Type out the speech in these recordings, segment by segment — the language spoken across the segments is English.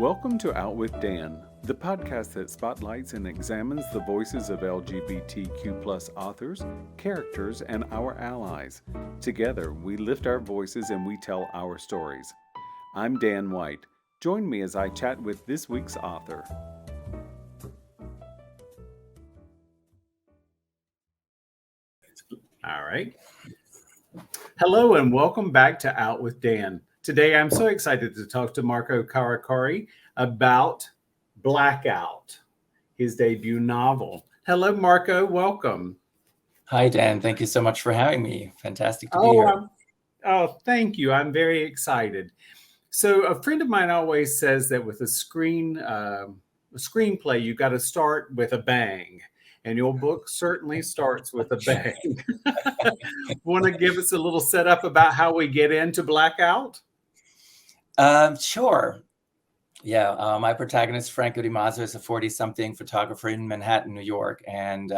Welcome to Out with Dan, the podcast that spotlights and examines the voices of LGBTQ+ authors, characters, and our allies. Together, we lift our voices and we tell our stories. I'm Dan White. Join me as I chat with this week's author. All right. Hello and welcome back to Out with Dan. Today, I'm so excited to talk to Marco Carocari about Blackout, his debut novel. Hello, Marco. Welcome. Hi, Dan. Thank you so much for having me. Fantastic to be here. Thank you. I'm very excited. So a friend of mine always says that with a screenplay, you got to start with a bang. And your book certainly starts with a bang. Want to give us a little setup about how we get into Blackout? Sure. Yeah, my protagonist, Franco is a 40-something photographer in Manhattan, New York, and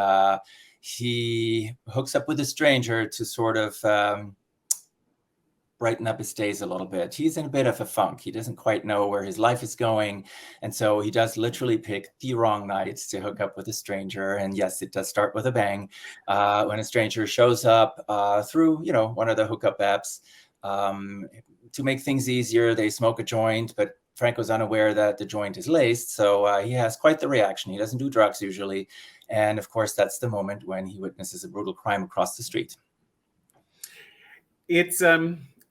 he hooks up with a stranger to sort of brighten up his days a little bit. He's in a bit of a funk. He doesn't quite know where his life is going, and so he does literally pick the wrong night to hook up with a stranger. And yes, it does start with a bang when a stranger shows up through, one of the hookup apps. To make things easier, they smoke a joint, but Franco's unaware that the joint is laced, so he has quite the reaction. He doesn't do drugs usually, and of course, that's the moment when he witnesses a brutal crime across the street. It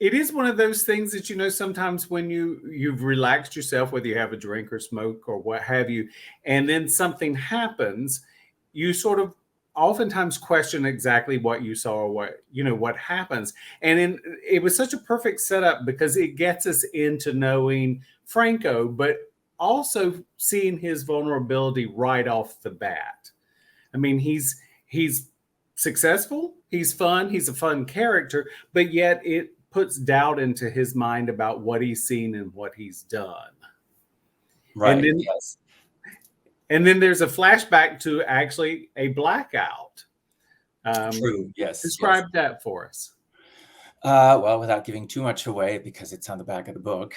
is one of those things that, sometimes when you've relaxed yourself, whether you have a drink or smoke or what have you, and then something happens, you sort of oftentimes question exactly what you saw or what happens. And it was such a perfect setup because it gets us into knowing Franco, but also seeing his vulnerability right off the bat. I mean, he's successful, he's fun, he's a fun character, but yet it puts doubt into his mind about what he's seen and what he's done. Right. And then, yes. And then there's a flashback to actually a blackout. True. Yes. Describe that for us. Well, without giving too much away, because it's on the back of the book.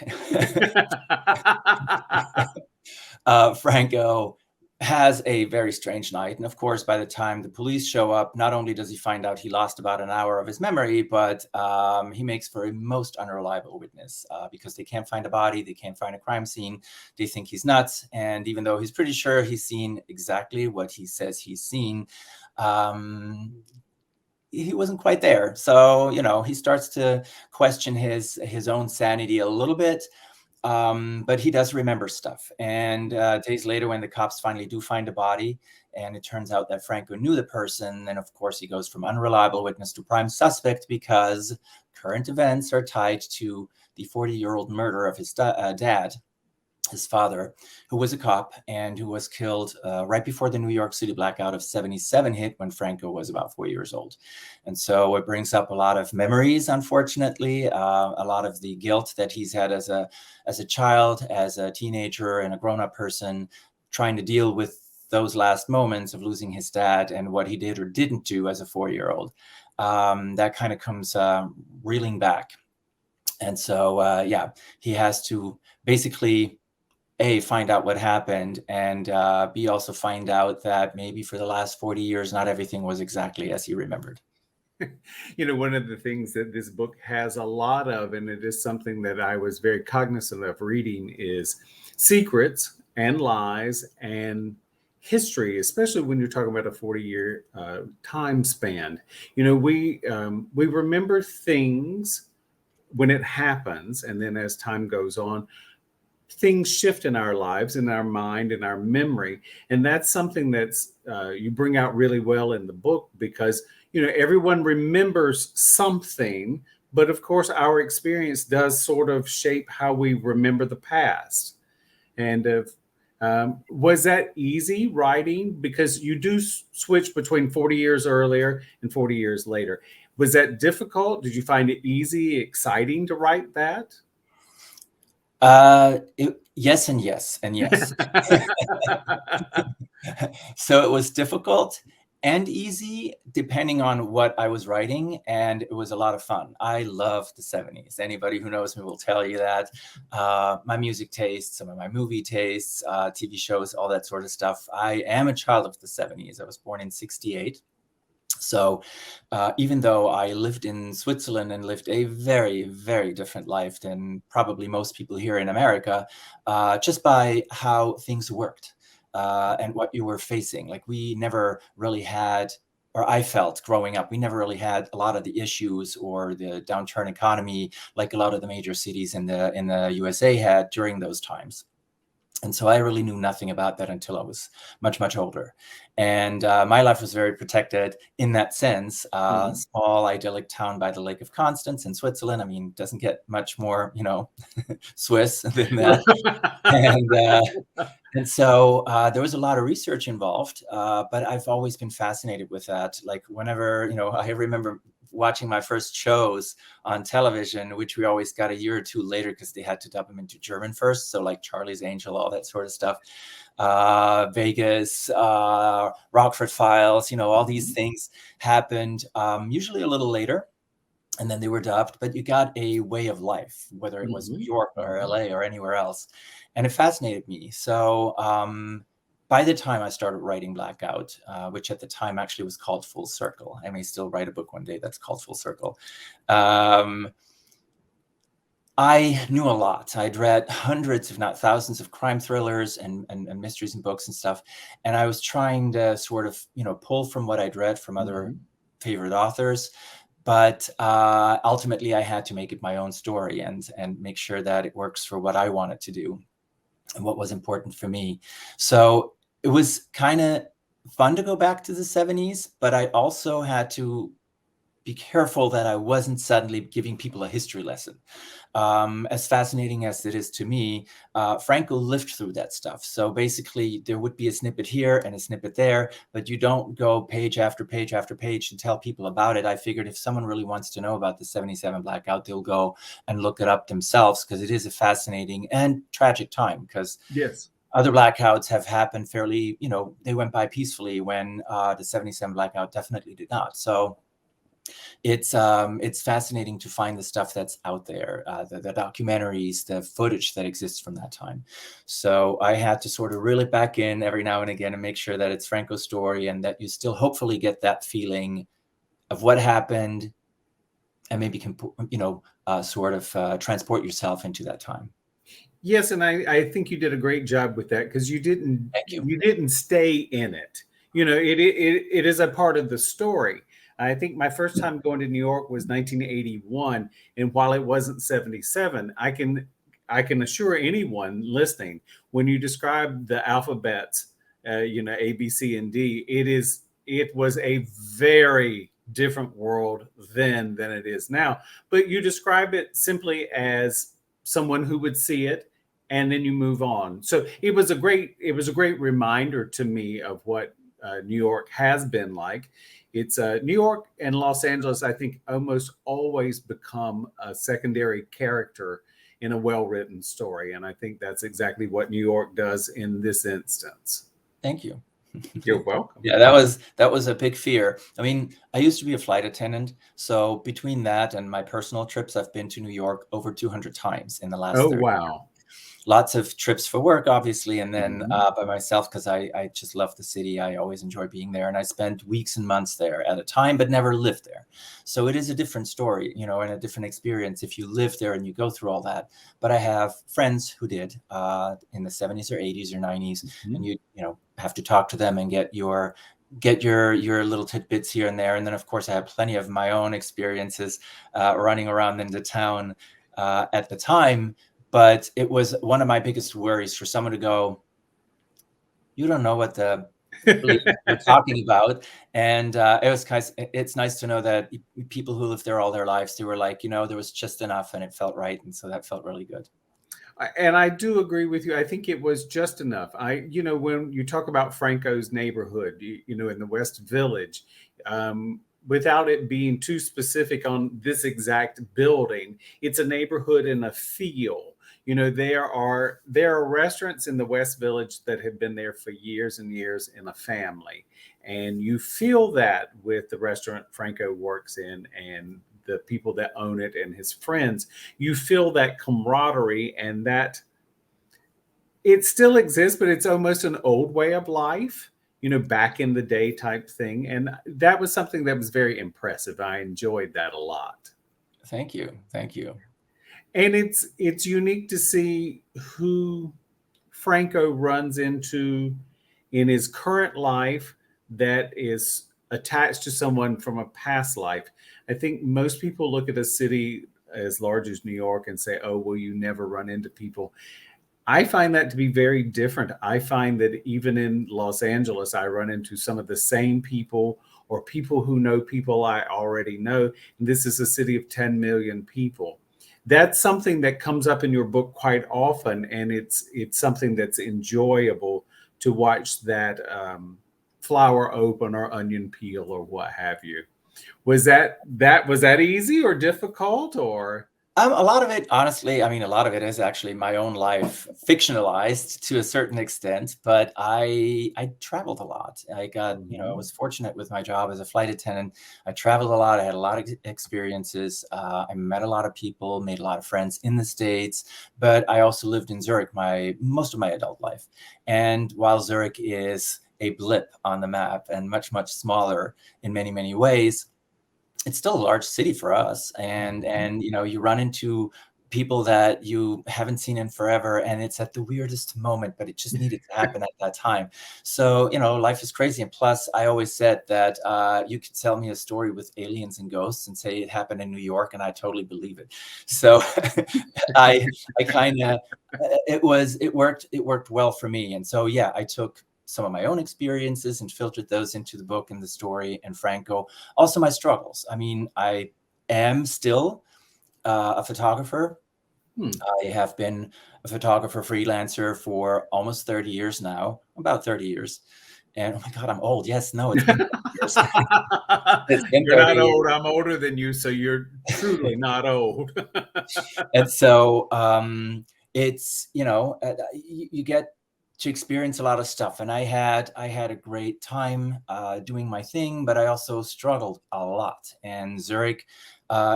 Franco has a very strange night. And of course, by the time the police show up, not only does he find out he lost about an hour of his memory, but he makes for a most unreliable witness because they can't find a body. They can't find a crime scene. They think he's nuts. And even though he's pretty sure he's seen exactly what he says he's seen, he wasn't quite there. So, he starts to question his own sanity a little bit. But he does remember stuff. And days later, when the cops finally do find a body, and it turns out that Franco knew the person, then of course he goes from unreliable witness to prime suspect because current events are tied to the 40-year-old murder of his dad, his father, who was a cop and who was killed right before the New York City blackout of '77 hit when Franco was about 4 years old. And so it brings up a lot of memories, unfortunately, a lot of the guilt that he's had as a child, as a teenager, and a grown-up person, trying to deal with those last moments of losing his dad and what he did or didn't do as a 4-year-old. That kind of comes reeling back. And so, he has to basically A, find out what happened, and B, also find out that maybe for the last 40 years, not everything was exactly as he remembered. One of the things that this book has a lot of, and it is something that I was very cognizant of reading, is secrets and lies and history, especially when you're talking about a 40-year time span. We remember things when it happens, and then as time goes on, things shift in our lives, in our mind, in our memory. And that's something that's you bring out really well in the book because, everyone remembers something, but of course our experience does sort of shape how we remember the past. And was that easy writing? Because you do switch between 40 years earlier and 40 years later. Was that difficult? Did you find it easy, exciting to write that? Yes and yes and yes. So it was difficult and easy depending on what I was writing, and it was a lot of fun. I love the 70s. Anybody who knows me will tell you that. My music tastes, some of my movie tastes, TV shows, all that sort of stuff. I am a child of the 70s. I was born in 68. So even though I lived in Switzerland and lived a very, very different life than probably most people here in America, just by how things worked and what you were facing. Like we never really had, or I felt growing up, we never really had a lot of the issues or the downturn economy like a lot of the major cities in the USA had during those times. And so I really knew nothing about that until I was much, much older. And my life was very protected in that sense. Small, idyllic town by the Lake of Constance in Switzerland. I mean, doesn't get much more, Swiss than that. And so there was a lot of research involved, but I've always been fascinated with that. Like whenever, I remember watching my first shows on television, which we always got a year or two later because they had to dub them into German first. So like Charlie's Angel, all that sort of stuff. Vegas, Rockford Files, all these things happened usually a little later. And then they were dubbed, but you got a way of life, whether it was New York or LA or anywhere else. And it fascinated me. So by the time I started writing Blackout, which at the time actually was called Full Circle, I may still write a book one day that's called Full Circle. I knew a lot. I'd read hundreds, if not thousands, of crime thrillers and mysteries and books and stuff. And I was trying to sort of, pull from what I'd read from other favorite authors. But ultimately, I had to make it my own story and make sure that it works for what I wanted to do and what was important for me. So it was kind of fun to go back to the 70s, but I also had to be careful that I wasn't suddenly giving people a history lesson. As fascinating as it is to me, Franco lived through that stuff. So basically there would be a snippet here and a snippet there, but you don't go page after page after page and tell people about it. I figured if someone really wants to know about the 77 Blackout, they'll go and look it up themselves because it is a fascinating and tragic time because other blackouts have happened fairly, they went by peacefully when the 77 Blackout definitely did not. So it's fascinating to find the stuff that's out there, the documentaries, the footage that exists from that time. So I had to sort of reel it back in every now and again and make sure that it's Franco's story and that you still hopefully get that feeling of what happened and maybe can, sort of transport yourself into that time. Yes, and I think you did a great job with that because you didn't stay in it. It is a part of the story. I think my first time going to New York was 1981, and while it wasn't 77, I can assure anyone listening, when you describe the alphabets, A, B, C, and D, it was a very different world then than it is now. But you describe it simply as someone who would see it, and then you move on. So it was a great reminder to me of what New York has been like. It's New York and Los Angeles, I think, almost always become a secondary character in a well-written story. And I think that's exactly what New York does in this instance. Thank you. You're welcome. Yeah, that was a big fear. I mean, I used to be a flight attendant. So between that and my personal trips, I've been to New York over 200 times in the last 30 years. Lots of trips for work, obviously, and then by myself because I just love the city. I always enjoy being there, and I spent weeks and months there at a time, but never lived there. So it is a different story, and a different experience if you live there and you go through all that. But I have friends who did in the 70s or 80s or 90s, and you have to talk to them and get your little tidbits here and there. And then, of course, I have plenty of my own experiences running around in the town at the time. But it was one of my biggest worries for someone to go, you don't know what the we're talking about. And it's nice to know that people who lived there all their lives, they were like, there was just enough and it felt right. And so that felt really good. And I do agree with you. I think it was just enough. When you talk about Franco's neighborhood, in the West Village, without it being too specific on this exact building, it's a neighborhood and a feel. There are restaurants in the West Village that have been there for years and years in a family. And you feel that with the restaurant Franco works in and the people that own it and his friends. You feel that camaraderie, and that it still exists, but it's almost an old way of life, back in the day type thing. And that was something that was very impressive. I enjoyed that a lot. Thank you. Thank you. And it's unique to see who Franco runs into in his current life that is attached to someone from a past life. I think most people look at a city as large as New York and say, oh, well, you never run into people. I find that to be very different. I find that even in Los Angeles, I run into some of the same people, or people who know people I already know. And this is a city of 10 million people. That's something that comes up in your book quite often, and it's something that's enjoyable to watch that flower open or onion peel or what have you. Was that easy or difficult, or? A lot of it, honestly, I mean, a lot of it is actually my own life, fictionalized to a certain extent, but I traveled a lot. I got, I was fortunate with my job as a flight attendant. I traveled a lot. I had a lot of experiences. I met a lot of people, made a lot of friends in the States, but I also lived in Zurich most of my adult life. And while Zurich is a blip on the map and much, much smaller in many, many ways, it's still a large city for us. And you run into people that you haven't seen in forever, and it's at the weirdest moment, but it just needed to happen at that time. So, life is crazy. And plus, I always said that you could tell me a story with aliens and ghosts and say it happened in New York, and I totally believe it. So I kind of, it worked well for me. And so, yeah, I took some of my own experiences and filtered those into the book and the story, and Franco. Also my struggles. I mean, I am still a photographer. I have been a photographer freelancer for almost 30 years now, about 30 years. And oh my God, I'm old. Yes, no, it's been 30 years. You're not old. I'm older than you, so you're truly not old. And so it's, you get to experience a lot of stuff. And I had a great time doing my thing, but I also struggled a lot. And Zurich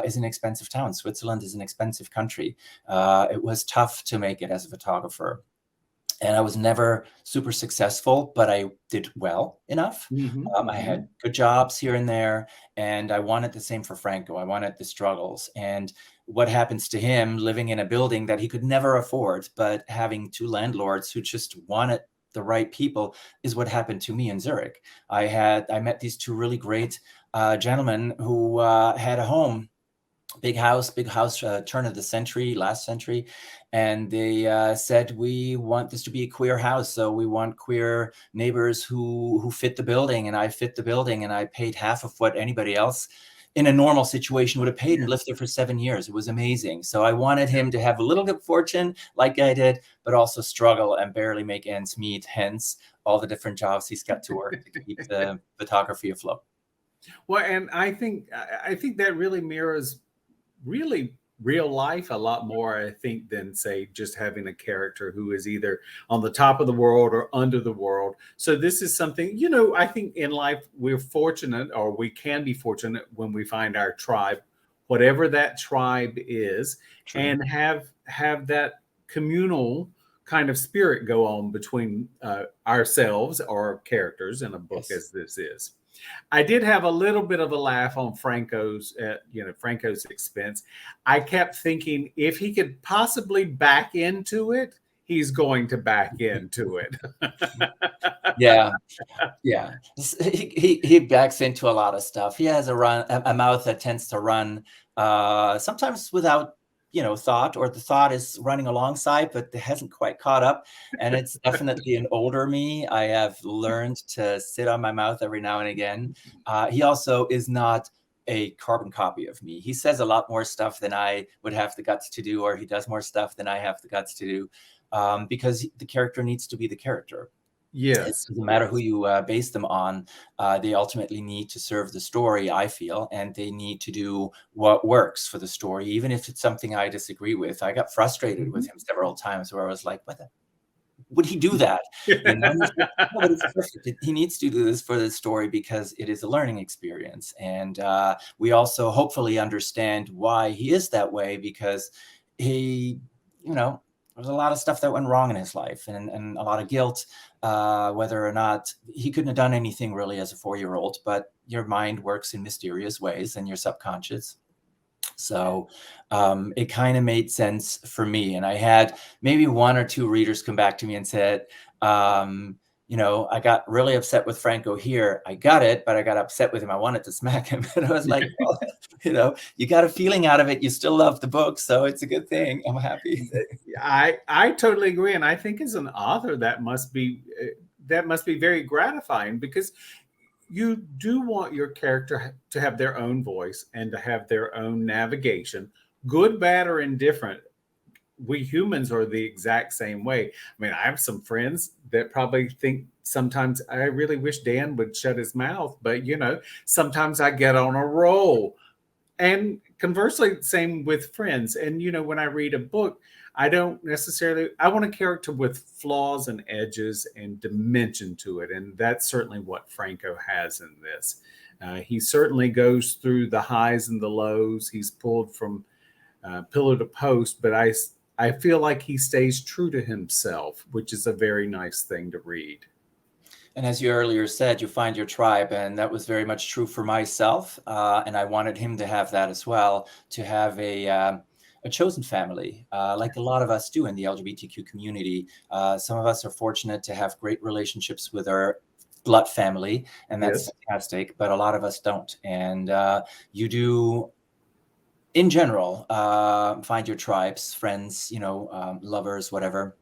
is an expensive town. Switzerland is an expensive country. It was tough to make it as a photographer. And I was never super successful, but I did well enough. I had good jobs here and there, and I wanted the same for Franco. I wanted the struggles. And what happens to him living in a building that he could never afford, but having two landlords who just wanted the right people, is what happened to me in Zurich. I met these two really great gentlemen who had a home. Big house, turn of the century, last century. And they said, we want this to be a queer house. So we want queer neighbors who fit the building. And I fit the building, and I paid half of what anybody else in a normal situation would have paid, and lived there for 7 years. It was amazing. So I wanted him to have a little good fortune like I did, but also struggle and barely make ends meet. Hence all the different jobs he's got to work to keep the photography afloat. Well, and I think that really mirrors really real life a lot more, I think, than say just having a character who is either on the top of the world or under the world. So this is something, I think in life we're fortunate, or we can be fortunate, when we find our tribe, whatever that tribe is. True. And have that communal kind of spirit go on between ourselves or characters in a book. Yes. As this is. I did have a little bit of a laugh on Franco's expense. I kept thinking, if he could possibly back into it, he's going to back into it. Yeah. He backs into a lot of stuff. He has a mouth that tends to run sometimes without thought, or the thought is running alongside, but it hasn't quite caught up. And it's definitely an older me. I have learned to sit on my mouth every now and again. He also is not a carbon copy of me. He says a lot more stuff than I would have the guts to do, or he does more stuff than I have the guts to do, because the character needs to be the character. It Yes. doesn't matter who you base them on. They ultimately need to serve the story, I feel, and they need to do what works for the story, even if it's something I disagree with. I got frustrated with him several times where I was like, what the, would he do that? You know, and he's like, no, but it's perfect. He needs to do this for the story because it is a learning experience. And we also hopefully understand why he is that way, because he, you know, there's a lot of stuff that went wrong in his life, and a lot of guilt, whether or not he couldn't have done anything really as a 4-year-old, but your mind works in mysterious ways and your subconscious. So it kind of made sense for me. And I had maybe 1 or 2 readers come back to me and said, you know, I got really upset with Franco here. I got it, but I got upset with him. I wanted to smack him. And I was like, well, you know, you got a feeling out of it. You still love the book, so it's a good thing. I'm happy. I totally agree, and I think as an author that must be very gratifying, because you do want your character to have their own voice and to have their own navigation, good, bad, or indifferent. We humans are the exact same way. I mean, I have some friends that probably think sometimes I really wish Dan would shut his mouth, but you know, sometimes I get on a roll. And conversely, same with friends. And you know, when I read a book, I don't necessarily, I want a character with flaws and edges and dimension to it. And that's certainly what Franco has in this. He certainly goes through the highs and the lows. He's pulled from pillar to post, but I feel like he stays true to himself, which is a very nice thing to read. And as you earlier said, you find your tribe, and that was very much true for myself. And I wanted him to have that as well, to have a chosen family, like a lot of us do in the LGBTQ community. Some of us are fortunate to have great relationships with our blood family, and that's Yes. fantastic, but a lot of us don't. And you do, in general, find your tribes, friends, you know, lovers, whatever.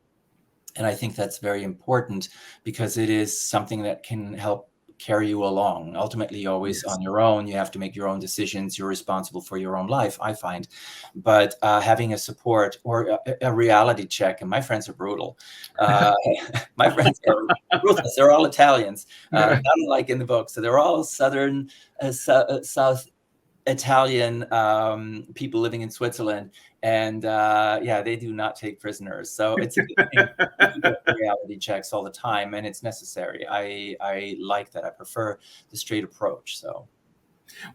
And I think that's very important, because it is something that can help carry you along. Ultimately, always Yes. on your own, you have to make your own decisions. You're responsible for your own life, I find. But having a support or a reality check, and my friends are brutal. My friends are ruthless. They're all Italians, not like in the book. So they're all Southern, South Italian people living in Switzerland, and yeah, they do not take prisoners. So it's a good thing. We do get reality checks all the time, and it's necessary. I like that. I prefer the straight approach. So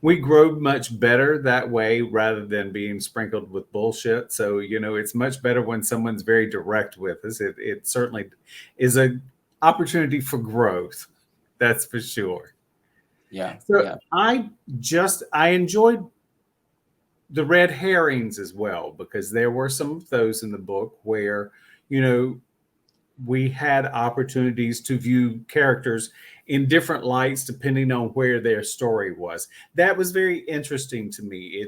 We grow much better that way rather than being sprinkled with bullshit. So, you know, it's much better when someone's very direct with us. It certainly is an opportunity for growth. That's for sure. yeah, So yeah. I enjoyed the red herrings as well, because there were some of those in the book where, you know, we had opportunities to view characters in different lights depending on where their story was. That was very interesting to me.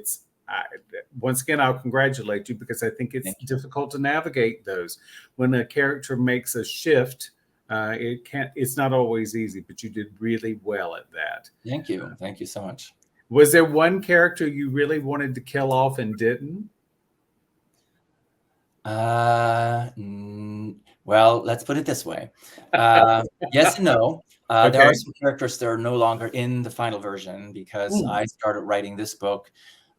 Once again, I'll congratulate you, because I think it's Thank you. difficult to navigate those. When a character makes a shift, it's not always easy, but you did really well at that. Thank you. Thank you so much. Was there one character you really wanted to kill off and didn't? Well, let's put it this way. Yes and no. There Okay. are some characters that are no longer in the final version, because I started writing this book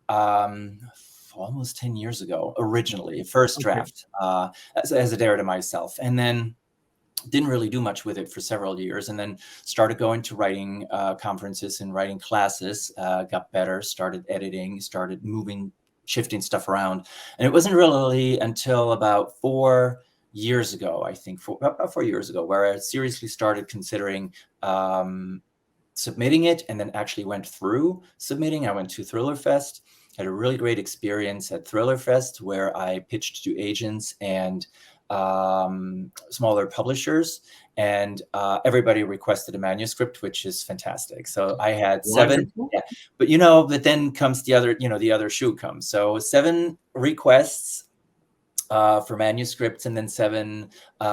almost 10 years ago, originally, first Okay. draft, as a dare to myself. And then didn't really do much with it for several years, and then started going to writing conferences and writing classes, got better, started editing, started shifting stuff around. And it wasn't really until about 4 years ago, I think, about 4 years ago, where I seriously started considering submitting it, and then actually went through submitting. I went to Thriller Fest, had a really great experience at Thriller Fest, where I pitched to agents and smaller publishers, and everybody requested a manuscript, which is fantastic. So I had 7, Wonderful. yeah, but you know, but then comes the other, you know, the other shoe comes. So 7 requests, for manuscripts, and then 7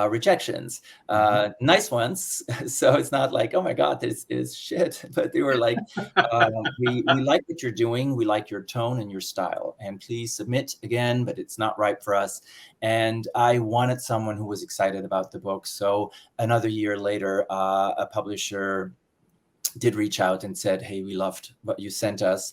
rejections. Mhm. Nice ones. So it's not like, oh my God, this is shit. But they were like, we like what you're doing. We like your tone and your style. And please submit again, but it's not right for us. And I wanted someone who was excited about the book. So another year later, a publisher did reach out and said, hey, we loved what you sent us.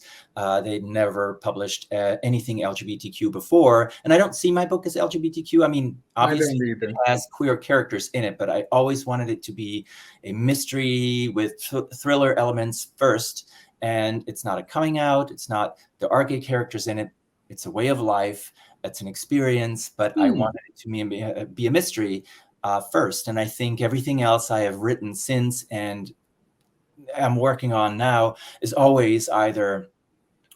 They'd never published anything LGBTQ before. And I don't see my book as LGBTQ. I mean, I obviously don't it either. has queer characters in it, but I always wanted it to be a mystery with thriller elements first. And it's not a coming out. It's not, there are gay characters in it. It's a way of life. It's an experience, but I wanted it to be a mystery first. And I think everything else I have written since and I'm working on now is always either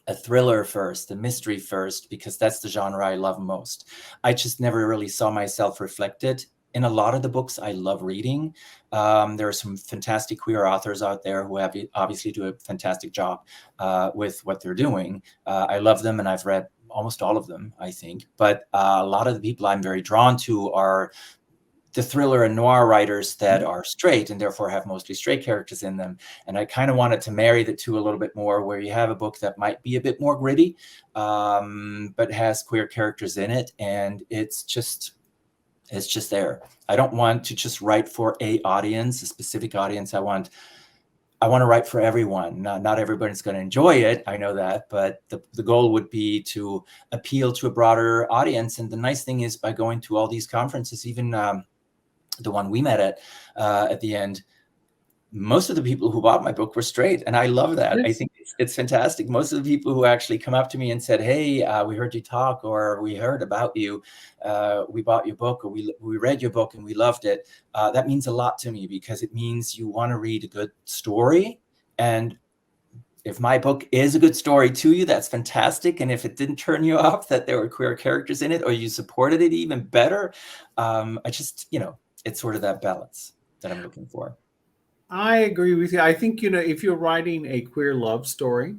a thriller first, a mystery first, because that's the genre I love most. I just never really saw myself reflected in a lot of the books I love reading. There are some fantastic queer authors out there who have obviously do a fantastic job with what they're doing. I love them, and I've read almost all of them, I think. But a lot of the people I'm very drawn to are the thriller and noir writers that are straight and therefore have mostly straight characters in them. And I kind of wanted to marry the two a little bit more, where you have a book that might be a bit more gritty, but has queer characters in it. And it's just there. I don't want to just write for a specific audience. I want to write for everyone. Not everybody's going to enjoy it. I know that, but the goal would be to appeal to a broader audience. And the nice thing is, by going to all these conferences, even the one we met at the end, most of the people who bought my book were straight, and I love that. I think it's fantastic. Most of the people who actually come up to me and said, hey, we heard you talk, or we heard about you, we bought your book, or we read your book and we loved it. That means a lot to me, because it means you want to read a good story. And if my book is a good story to you, that's fantastic. And if it didn't turn you off that there were queer characters in it, or you supported it, even better. I just, it's sort of that balance that I'm looking for. I agree with you. I think, if you're writing a queer love story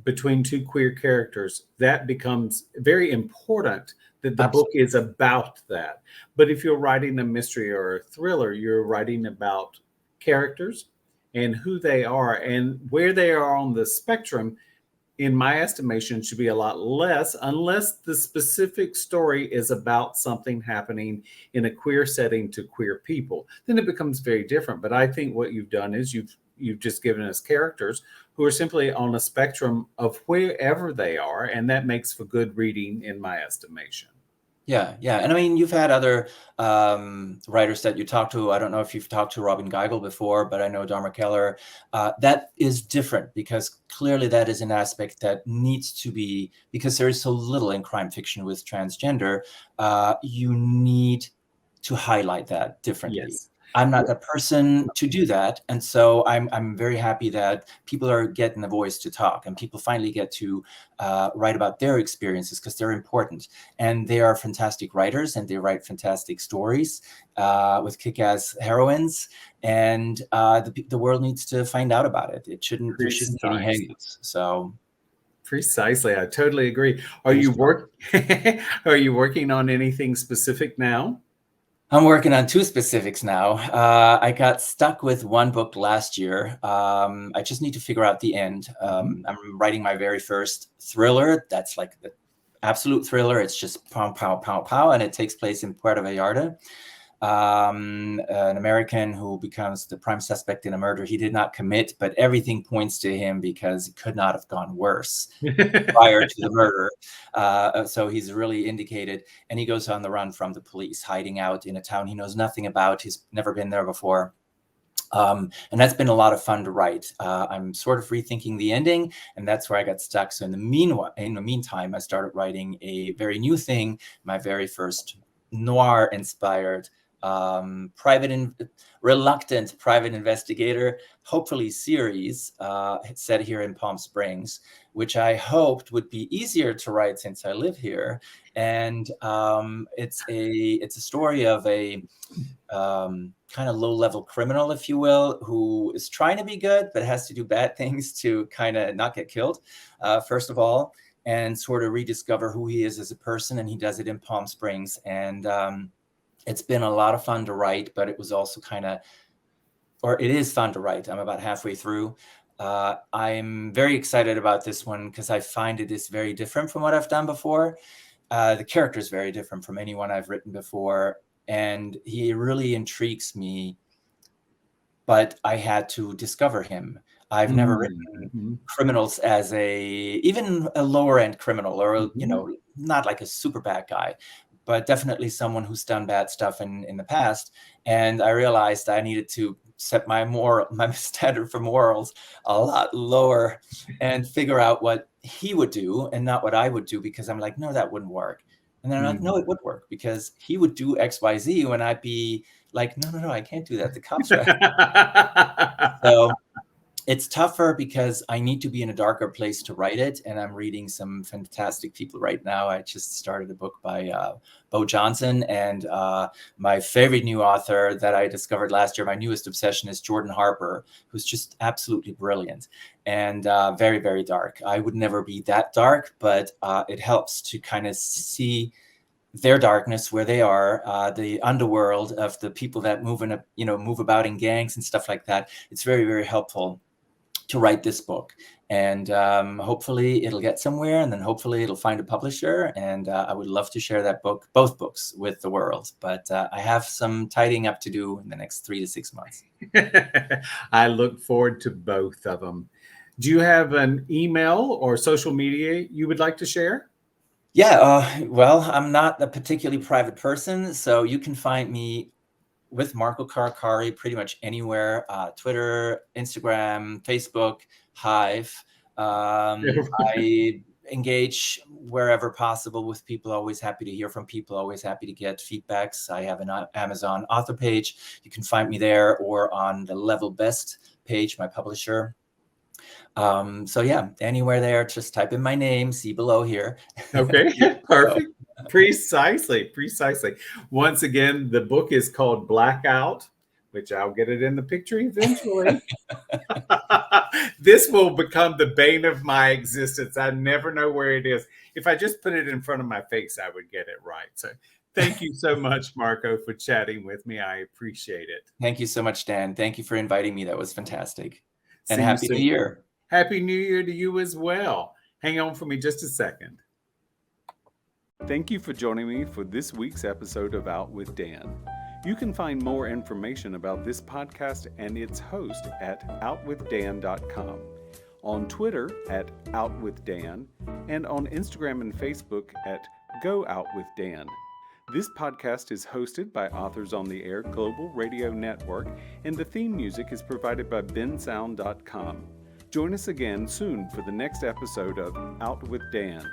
between two queer characters, that becomes very important, that the book Absolutely. is about that. But if you're writing a mystery or a thriller, you're writing about characters and who they are, and where they are on the spectrum, in my estimation, should be a lot less, unless the specific story is about something happening in a queer setting to queer people. Then it becomes very different. But I think what you've done is you've just given us characters who are simply on a spectrum of wherever they are, and that makes for good reading, in my estimation. Yeah. And I mean, you've had other writers that you talk to. I don't know if you've talked to Robin Geigel before, but I know Dharma Keller. That is different, because clearly that is an aspect that needs to be, because there is so little in crime fiction with transgender. You need to highlight that differently. Yes. I'm not the person to do that. And so I'm very happy that people are getting the voice to talk, and people finally get to write about their experiences, because they're important. And they are fantastic writers, and they write fantastic stories with kick-ass heroines. And the world needs to find out about it. There shouldn't be any hangouts. So Precisely. I totally agree. Are you working on anything specific now? I'm working on 2 specifics now. I got stuck with one book last year. I just need to figure out the end. I'm writing my very first thriller. That's like the absolute thriller. It's just pow, pow, pow, pow, and it takes place in Puerto Vallarta. An American who becomes the prime suspect in a murder he did not commit, but everything points to him, because it could not have gone worse prior to the murder. So he's really indicated, and he goes on the run from the police, hiding out in a town he knows nothing about. He's never been there before. And that's been a lot of fun to write. I'm sort of rethinking the ending, and that's where I got stuck. So in the meantime, I started writing a very new thing, my very first noir-inspired reluctant private investigator, hopefully series, set here in Palm Springs, which I hoped would be easier to write since I live here. And it's a story of a kind of low-level criminal, if you will, who is trying to be good but has to do bad things to kind of not get killed, first of all. and sort of rediscover who he is as a person. And he does it in Palm Springs. And it's been a lot of fun to write, but it was also it is fun to write. I'm about halfway through. I'm very excited about this one because I find it is very different from what I've done before. The character is very different from anyone I've written before, and he really intrigues me, but I had to discover him. I've never written criminals as even a lower end criminal, or, not like a super bad guy, but definitely someone who's done bad stuff in the past. And I realized I needed to set my standard for morals a lot lower and figure out what he would do and not what I would do, because I'm like, no, that wouldn't work. And then I'm like, no, it would work, because he would do X, Y, Z, when I'd be like, no, I can't do that. The cops are. So it's tougher because I need to be in a darker place to write it. And I'm reading some fantastic people right now. I just started a book by Bo Johnson, and my favorite new author that I discovered last year, my newest obsession, is Jordan Harper, who's just absolutely brilliant and very, very dark. I would never be that dark, but it helps to kind of see their darkness where they are, the underworld of the people that move about in gangs and stuff like that. It's very, very helpful to write this book, and hopefully it'll get somewhere, and then hopefully it'll find a publisher, and I would love to share both books with the world, but I have some tidying up to do in the next 3 to 6 months. I look forward to both of them. Do you have an email or social media you would like to share? Yeah, well, I'm not a particularly private person, so you can find me with Marco Carocari pretty much anywhere: Twitter, Instagram, Facebook, Hive. I engage wherever possible with people. Always happy to hear from people. Always happy to get feedbacks. I have an Amazon author page. You can find me there, or on the Level Best page, my publisher. So yeah, anywhere there, just type in my name, see below here. Okay, perfect. Precisely. Once again, the book is called Blackout, which I'll get it in the picture eventually. This will become the bane of my existence. I never know where it is. If I just put it in front of my face, I would get it right. So thank you so much, Marco, for chatting with me. I appreciate it. Thank you so much, Dan. Thank you for inviting me. That was fantastic. And Happy New Year. Happy New Year to you as well. Hang on for me just a second. Thank you for joining me for this week's episode of Out with Dan. You can find more information about this podcast and its host at OutWithDan.com, on Twitter at OutWithDan, and on Instagram and Facebook at GoOutWithDan. This podcast is hosted by Authors on the Air Global Radio Network, and the theme music is provided by bensound.com. Join us again soon for the next episode of Out with Dan.